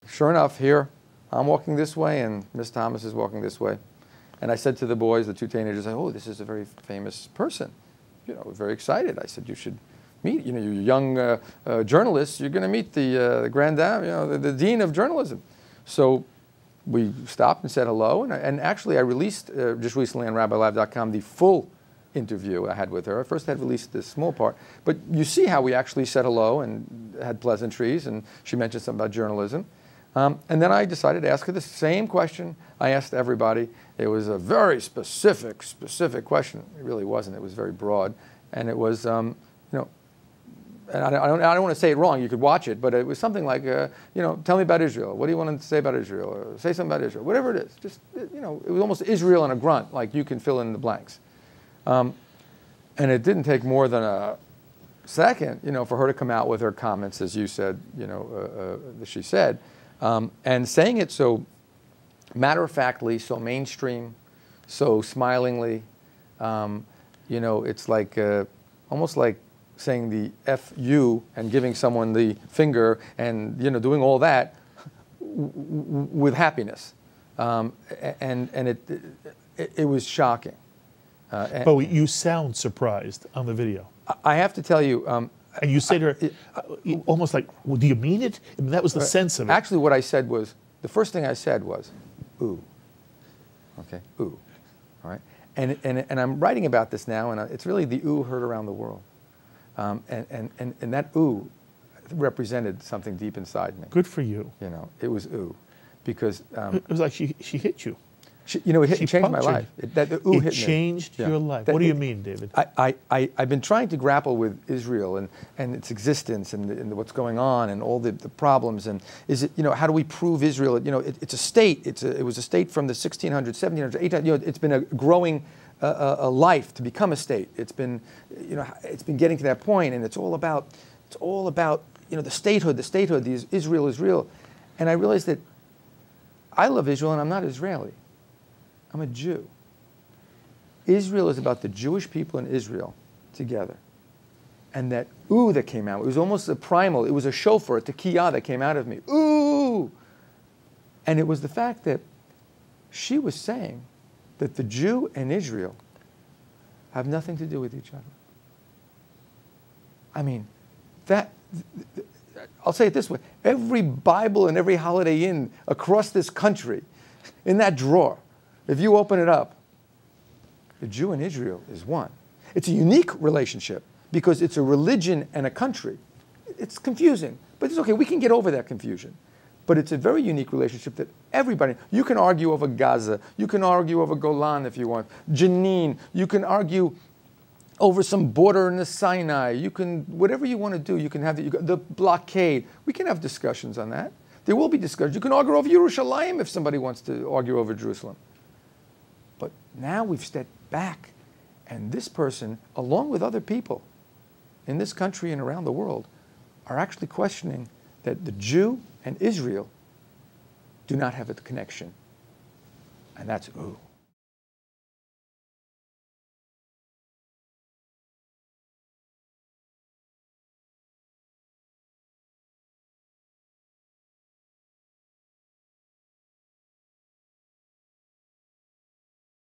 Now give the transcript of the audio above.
sure enough, here, I'm walking this way, and Miss Thomas is walking this way. And I said to the boys, the two teenagers, oh, this is a very famous person. You know, very excited. I said, you should meet, you know, you're young journalists, you're going to meet the grand dame, you know, the dean of journalism. So we stopped and said hello, and actually I released just recently on RabbiLive.com the full interview I had with her. At first I had released this small part, but you see how we actually said hello and had pleasantries, and she mentioned something about journalism. And then I decided to ask her the same question I asked everybody. It was a very specific question. It really wasn't. It was very broad, and it was, you know, and I don't want to say it wrong. You could watch it, but it was something like, you know, tell me about Israel. What do you want to say about Israel? Or say something about Israel. Whatever it is. Just, you know, it was almost Israel in a grunt, like you can fill in the blanks. And it didn't take more than a second, you know, for her to come out with her comments, as you said, you know, she said, and saying it so matter-of-factly, so mainstream, so smilingly. You know, it's like almost like saying the F you and giving someone the finger and, you know, doing all that with happiness. And it was shocking. But you sound surprised on the video. I have to tell you. And you say to her, almost like, well, do you mean it? I mean, that was the sense of it. Actually, what I said was, the first thing I said was, ooh. Okay, ooh. All right? And I'm writing about this now, and it's really the ooh heard around the world. And that ooh represented something deep inside me. Good for you. You know, it was ooh. Because... it was like she hit you. You know, it changed my life. The ooh hit me. It changed your life. What do you mean, David? I've been trying to grapple with Israel and its existence and what's going on and all the problems. And is it, you know, how do we prove Israel? You know, it's a state. It was a state from the 1600s, 1700s, 1800s. You know, it's been a growing a life to become a state. It's been, you know, it's been getting to that point, and it's all about, you know, the statehood, Israel is real. And I realized that I love Israel and I'm not Israeli. I'm a Jew. Israel is about the Jewish people in Israel together. And that ooh that came out, it was almost a primal, it was a shofar, a tekiah that came out of me. Ooh! And it was the fact that she was saying that the Jew and Israel have nothing to do with each other. I mean, I'll say it this way, every Bible and every Holiday Inn across this country, in that drawer, if you open it up, the Jew and Israel is one. It's a unique relationship because it's a religion and a country. It's confusing, but it's okay. We can get over that confusion. But it's a very unique relationship that everybody, you can argue over Gaza, you can argue over Golan if you want, Jenin, you can argue over some border in the Sinai, you can, whatever you want to do, you can have the blockade. We can have discussions on that. There will be discussions. You can argue over Yerushalayim if somebody wants to argue over Jerusalem. But now we've stepped back, and this person, along with other people in this country and around the world, are actually questioning that the Jew and Israel do not have a connection. And that's ooh.